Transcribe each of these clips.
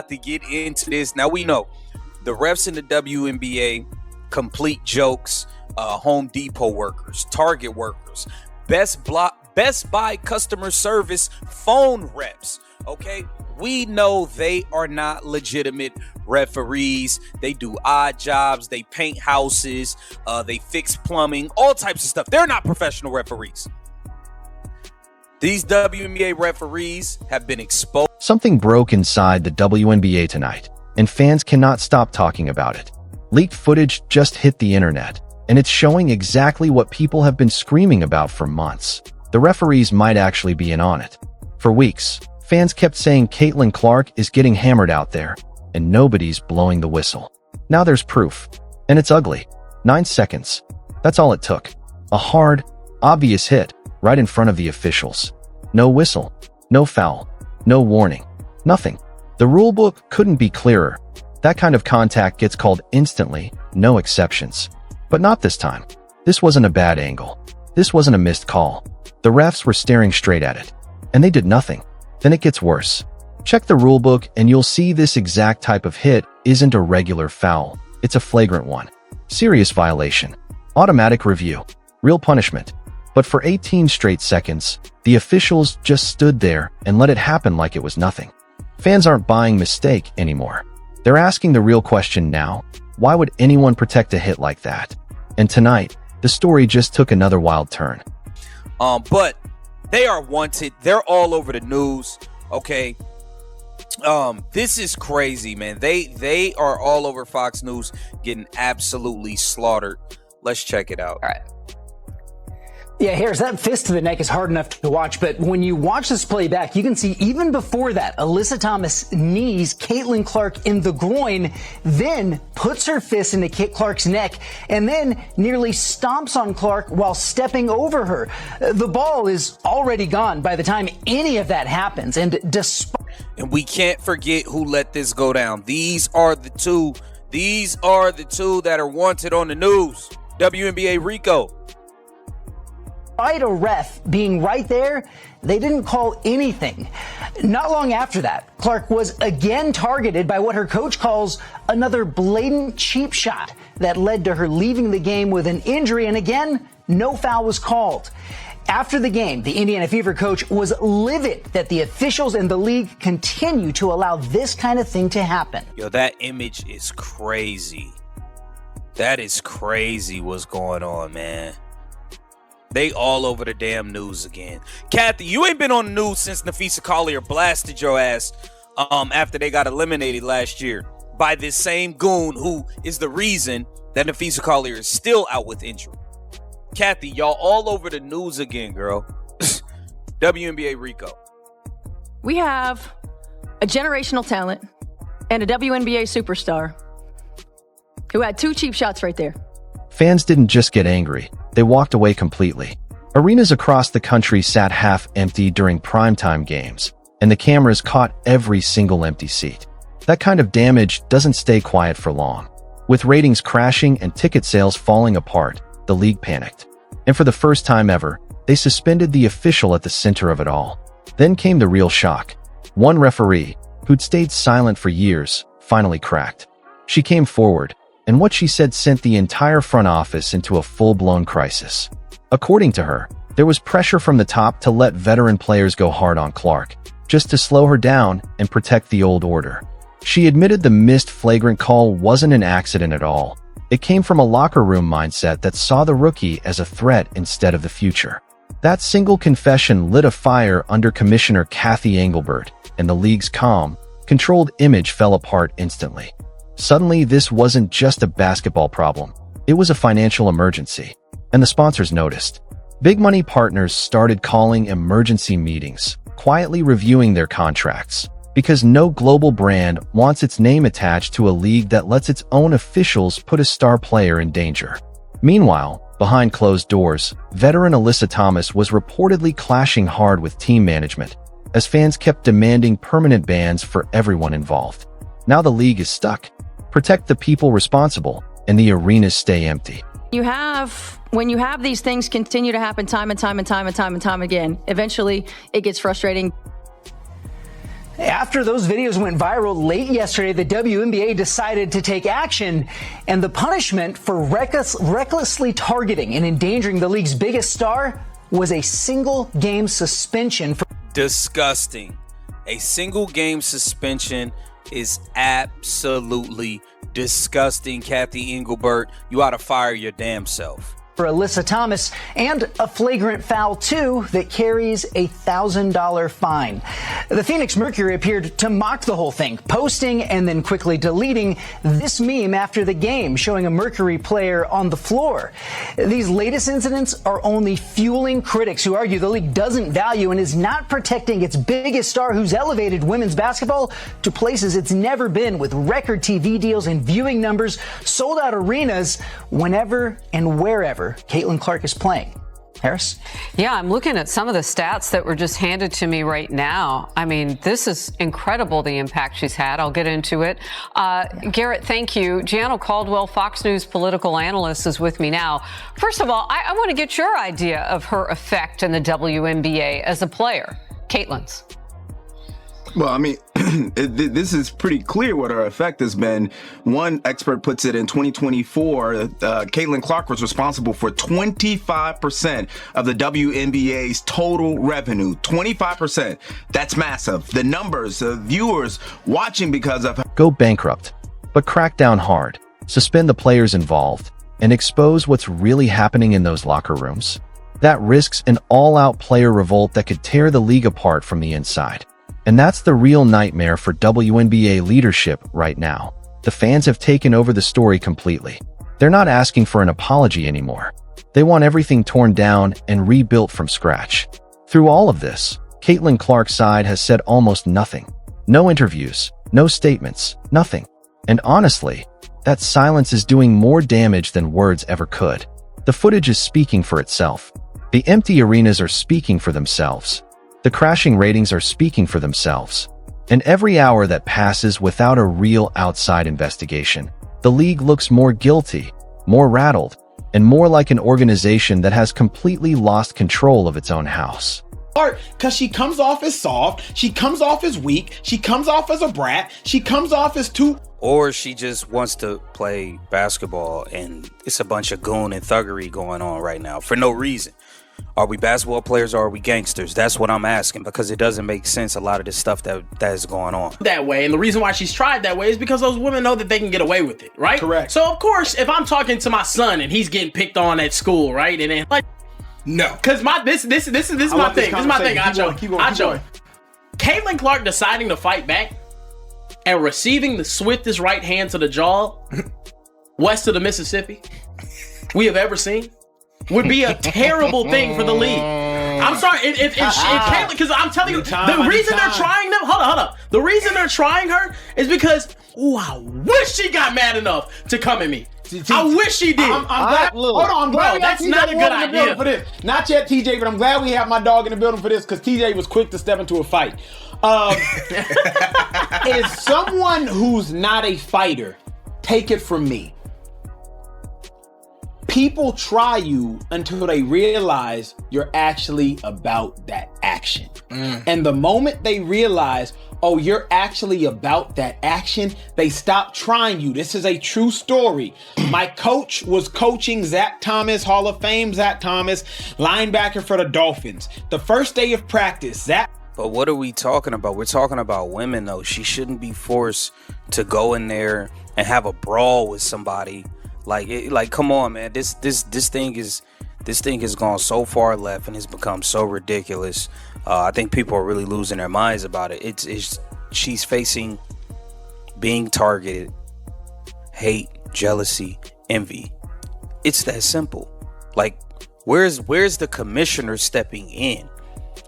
to get into this. Now, we know the refs in the WNBA, complete jokes, Home Depot workers, Target workers, Best Buy customer service phone reps, okay? We know they are not legitimate referees. They do odd jobs. They paint houses. They fix plumbing, all types of stuff. They're not professional referees. These WNBA referees have been exposed. Something broke inside the WNBA tonight, and fans cannot stop talking about it. Leaked footage just hit the internet, and it's showing exactly what people have been screaming about for months. The referees might actually be in on it. For weeks, fans kept saying Caitlin Clark is getting hammered out there, and nobody's blowing the whistle. Now there's proof, and it's ugly. 9 seconds. That's all it took. A hard, obvious hit right in front of the officials. No whistle, no foul, no warning, nothing. The rulebook couldn't be clearer. That kind of contact gets called instantly, no exceptions. But not this time. This wasn't a bad angle. This wasn't a missed call. The refs were staring straight at it, and they did nothing. Then it gets worse. Check the rulebook and you'll see this exact type of hit isn't a regular foul. It's a flagrant one. Serious violation. Automatic review. Real punishment. But for 18 straight seconds, the officials just stood there and let it happen like it was nothing. Fans aren't buying mistake anymore. They're asking the real question now. Why would anyone protect a hit like that? And tonight, the story just took another wild turn. But they are wanted. They're all over the news. Okay. This is crazy, man. They are all over Fox News getting absolutely slaughtered. Let's check it out. All right. Yeah, Harris, that fist to the neck is hard enough to watch, but when you watch this play back, you can see even before that, Alyssa Thomas knees Caitlin Clark in the groin, then puts her fist into Kit Clark's neck, and then nearly stomps on Clark while stepping over her. The ball is already gone by the time any of that happens, and we can't forget who let this go down. These are the two that are wanted on the news. WNBA Rico. Despite a ref being right there, they didn't call anything. Not long after that, Clark was again targeted by what her coach calls another blatant cheap shot that led to her leaving the game with an injury, and again, no foul was called. After the game, the Indiana Fever coach was livid that the officials in the league continue to allow this kind of thing to happen. Yo, that image is crazy. That is crazy what's going on, man. They all over the damn news again. Kathy, you ain't been on the news since Nafisa Collier blasted your ass after they got eliminated last year by this same goon who is the reason that Nafisa Collier is still out with injury. Kathy, y'all all over the news again, girl. WNBA Rico. We have a generational talent and a WNBA superstar who had 2 cheap shots right there. Fans didn't just get angry. They walked away completely. Arenas across the country sat half empty during primetime games, and the cameras caught every single empty seat. That kind of damage doesn't stay quiet for long. With ratings crashing and ticket sales falling apart, the league panicked. And for the first time ever, they suspended the official at the center of it all. Then came the real shock. One referee, who'd stayed silent for years, finally cracked. She came forward, and what she said sent the entire front office into a full-blown crisis. According to her, there was pressure from the top to let veteran players go hard on Clark, just to slow her down and protect the old order. She admitted the missed flagrant call wasn't an accident at all. It came from a locker room mindset that saw the rookie as a threat instead of the future. That single confession lit a fire under Commissioner Kathy Engelbert, and the league's calm, controlled image fell apart instantly. Suddenly, this wasn't just a basketball problem. It was a financial emergency, and the sponsors noticed. Big money partners started calling emergency meetings, quietly reviewing their contracts, because no global brand wants its name attached to a league that lets its own officials put a star player in danger. Meanwhile, behind closed doors, veteran Alyssa Thomas was reportedly clashing hard with team management, as fans kept demanding permanent bans for everyone involved. Now the league is stuck. Protect the people responsible, and the arenas stay empty. When you have these things continue to happen time and time again, eventually it gets frustrating. After those videos went viral late yesterday, the WNBA decided to take action, and the punishment for recklessly targeting and endangering the league's biggest star was a single-game suspension. Disgusting. A single-game suspension is absolutely disgusting, Kathy Engelbert. You ought to fire your damn self. For Alyssa Thomas, and a flagrant foul, too, that carries a $1,000 fine. The Phoenix Mercury appeared to mock the whole thing, posting and then quickly deleting this meme after the game, showing a Mercury player on the floor. These latest incidents are only fueling critics who argue the league doesn't value and is not protecting its biggest star, who's elevated women's basketball to places it's never been, with record TV deals and viewing numbers, sold out arenas whenever and wherever Caitlin Clark is playing. Harris? Yeah, I'm looking at some of the stats that were just handed to me right now. I mean, this is incredible, the impact she's had. I'll get into it. Garrett, thank you. Gianna Caldwell, Fox News political analyst, is with me now. First of all, I want to get your idea of her effect in the WNBA as a player. Caitlin's. Well, I mean, this is pretty clear what her effect has been. One expert puts it in 2024, Caitlin Clark was responsible for 25% of the WNBA's total revenue. 25%. That's massive. The numbers of viewers watching because of her. Go bankrupt, but crack down hard, suspend the players involved, and expose what's really happening in those locker rooms. That risks an all-out player revolt that could tear the league apart from the inside. And that's the real nightmare for WNBA leadership right now. The fans have taken over the story completely. They're not asking for an apology anymore. They want everything torn down and rebuilt from scratch. Through all of this, Caitlin Clark's side has said almost nothing. No interviews, no statements, nothing. And honestly, that silence is doing more damage than words ever could. The footage is speaking for itself. The empty arenas are speaking for themselves. The crashing ratings are speaking for themselves. And every hour that passes without a real outside investigation, the league looks more guilty, more rattled, and more like an organization that has completely lost control of its own house. Because she comes off as soft, she comes off as weak, she comes off as a brat, she comes off as too... Or she just wants to play basketball and it's a bunch of goon and thuggery going on right now for no reason. Are we basketball players or are we gangsters? That's what I'm asking, because it doesn't make sense, a lot of this stuff that is going on. That way, and the reason why she's tried that way is because those women know that they can get away with it, right? Correct. So, of course, if I'm talking to my son and he's getting picked on at school, right? And then, like, no. Because this is my thing. This is my thing. I joke. Caitlin Clark deciding to fight back and receiving the swiftest right hand to the jaw west of the Mississippi we have ever seen would be a terrible thing for the league. I'm sorry, if Caitlin, because I'm telling you, the reason they're trying them, hold up. The reason they're trying her is because, I wish she got mad enough to come at me. I wish she did. I'm glad. Hold on, I'm glad that's not a good idea for this. Not yet, TJ, but I'm glad we have my dog in the building for this because TJ was quick to step into a fight. Is someone who's not a fighter, take it from me. People try you until they realize you're actually about that action. And the moment they realize, oh, you're actually about that action, they stop trying you. This is a true story. My coach was coaching Zach Thomas, Hall of Fame Zach Thomas, linebacker for the Dolphins. The first day of practice, Zach. But what are we talking about? We're talking about women, though. She shouldn't be forced to go in there and have a brawl with somebody. Like, come on, man. This thing has gone so far left and has become so ridiculous. I think people are really losing their minds about it. She's facing being targeted, hate, jealousy, envy. It's that simple. Like, where's the commissioner stepping in?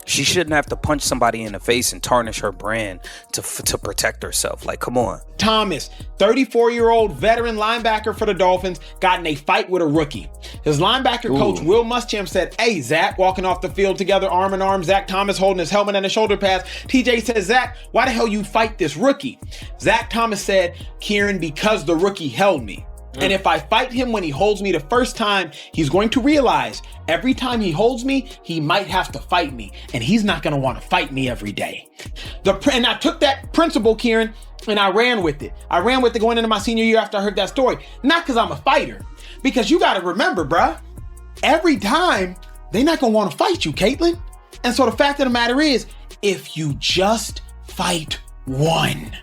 She shouldn't have to punch somebody in the face and tarnish her brand to protect herself. Like, come on. Thomas, 34-year-old veteran linebacker for the Dolphins, got in a fight with a rookie. His linebacker coach, Will Muschamp, said, hey, Zach, walking off the field together, arm in arm, Zach Thomas holding his helmet and a shoulder pads. TJ says, Zach, why the hell you fight this rookie? Zach Thomas said, Kieran, because the rookie held me. And if I fight him when he holds me the first time, he's going to realize every time he holds me, he might have to fight me. And he's not going to want to fight me every day. And I took that principle, Kieran, and I ran with it. I ran with it going into my senior year after I heard that story. Not because I'm a fighter. Because you got to remember, bruh, every time they're not going to want to fight you, Caitlin. And so the fact of the matter is, if you just fight one,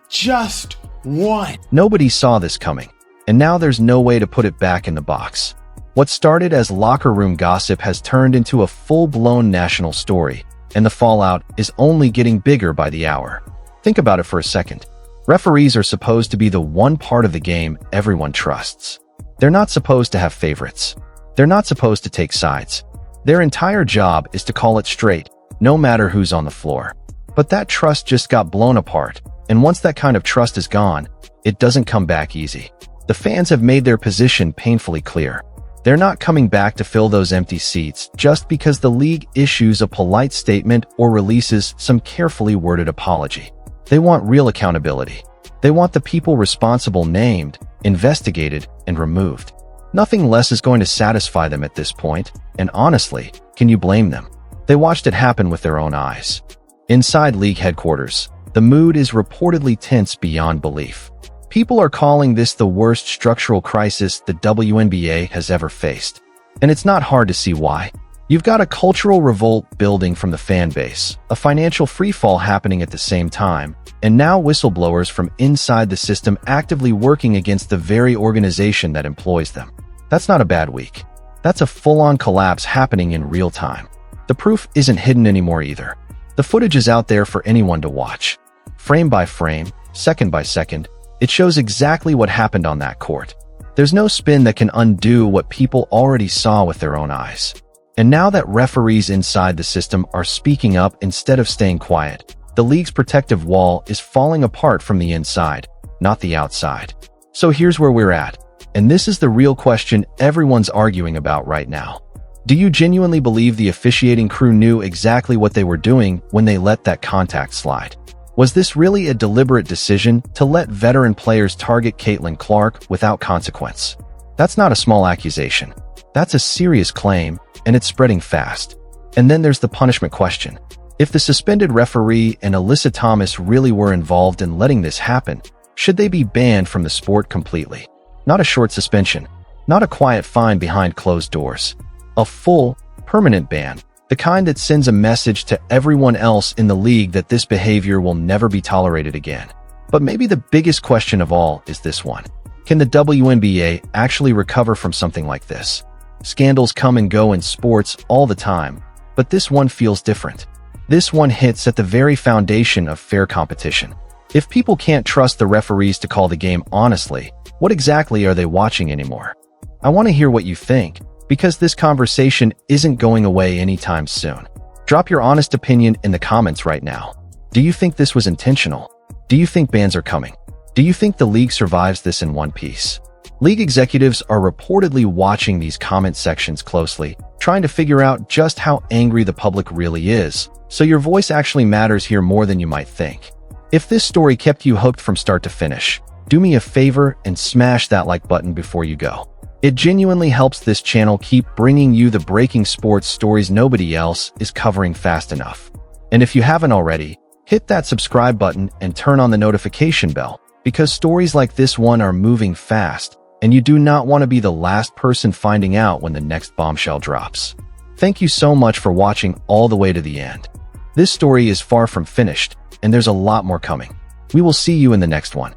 just one. Nobody saw this coming, and now there's no way to put it back in the box. What started as locker room gossip has turned into a full-blown national story, and the fallout is only getting bigger by the hour. Think about it for a second. Referees are supposed to be the one part of the game everyone trusts. They're not supposed to have favorites. They're not supposed to take sides. Their entire job is to call it straight, no matter who's on the floor. But that trust just got blown apart, and once that kind of trust is gone, it doesn't come back easy. The fans have made their position painfully clear. They're not coming back to fill those empty seats just because the league issues a polite statement or releases some carefully worded apology. They want real accountability. They want the people responsible named, investigated, and removed. Nothing less is going to satisfy them at this point, and honestly, can you blame them? They watched it happen with their own eyes. Inside league headquarters, the mood is reportedly tense beyond belief. People are calling this the worst structural crisis the WNBA has ever faced. And it's not hard to see why. You've got a cultural revolt building from the fan base, a financial freefall happening at the same time, and now whistleblowers from inside the system actively working against the very organization that employs them. That's not a bad week. That's a full-on collapse happening in real time. The proof isn't hidden anymore either. The footage is out there for anyone to watch. Frame by frame, second by second, it shows exactly what happened on that court. There's no spin that can undo what people already saw with their own eyes. And now that referees inside the system are speaking up instead of staying quiet, the league's protective wall is falling apart from the inside, not the outside. So here's where we're at. And this is the real question everyone's arguing about right now. Do you genuinely believe the officiating crew knew exactly what they were doing when they let that contact slide? Was this really a deliberate decision to let veteran players target Caitlin Clark without consequence? That's not a small accusation. That's a serious claim, and it's spreading fast. And then there's the punishment question. If the suspended referee and Alyssa Thomas really were involved in letting this happen, should they be banned from the sport completely? Not a short suspension, not a quiet fine behind closed doors. A full, permanent ban, the kind that sends a message to everyone else in the league that this behavior will never be tolerated again. But maybe the biggest question of all is this one. Can the WNBA actually recover from something like this? Scandals come and go in sports all the time, but this one feels different. This one hits at the very foundation of fair competition. If people can't trust the referees to call the game honestly, what exactly are they watching anymore? I want to hear what you think, because this conversation isn't going away anytime soon. Drop your honest opinion in the comments right now. Do you think this was intentional? Do you think bans are coming? Do you think the league survives this in one piece? League executives are reportedly watching these comment sections closely, trying to figure out just how angry the public really is, so your voice actually matters here more than you might think. If this story kept you hooked from start to finish, do me a favor and smash that like button before you go. It genuinely helps this channel keep bringing you the breaking sports stories nobody else is covering fast enough. And if you haven't already, hit that subscribe button and turn on the notification bell, because stories like this one are moving fast, and you do not want to be the last person finding out when the next bombshell drops. Thank you so much for watching all the way to the end. This story is far from finished, and there's a lot more coming. We will see you in the next one.